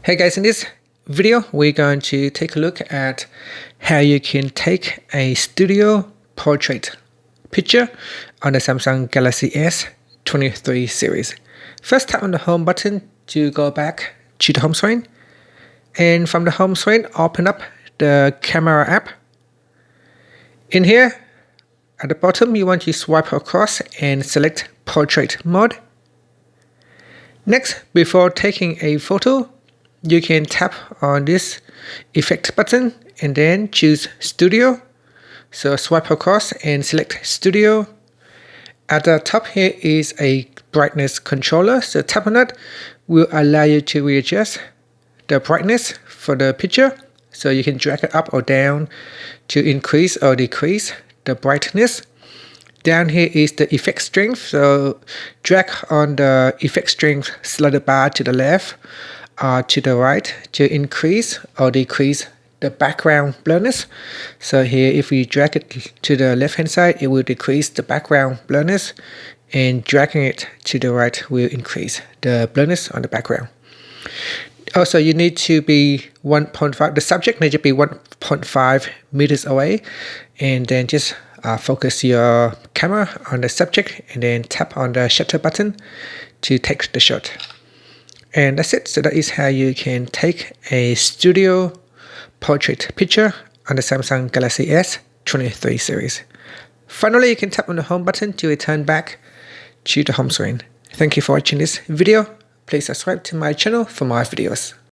Hey guys, in this video we're going to take a look at how you can take a studio portrait picture on the Samsung Galaxy S23 series. First, tap on the home button to go back to the home screen, and from the home screen open up the camera app. In here at the bottom you want to swipe across and select portrait mode. Next, before taking a photo, you can tap on this effect button and then choose studio. So swipe across and select studio. At the top here is a brightness controller, so tap on that will allow you to readjust the brightness for the picture. So you can drag it up or down to increase or decrease the brightness. Down here is the effect strength, so drag on the effect strength slider bar to the left or to the right to increase or decrease the background blurriness. So here if we drag it to the left hand side, it will decrease the background blurriness, and dragging it to the right will increase the blurriness on the background. Also, you need to be 1.5, the subject needs to be 1.5 meters away, and then just focus your camera on the subject and then tap on the shutter button to take the shot. And that's it. So that is how you can take a studio portrait picture on the Samsung Galaxy S23 series. Finally, you can tap on the home button to return back to the home screen. Thank you for watching this video. Please subscribe to my channel for more videos.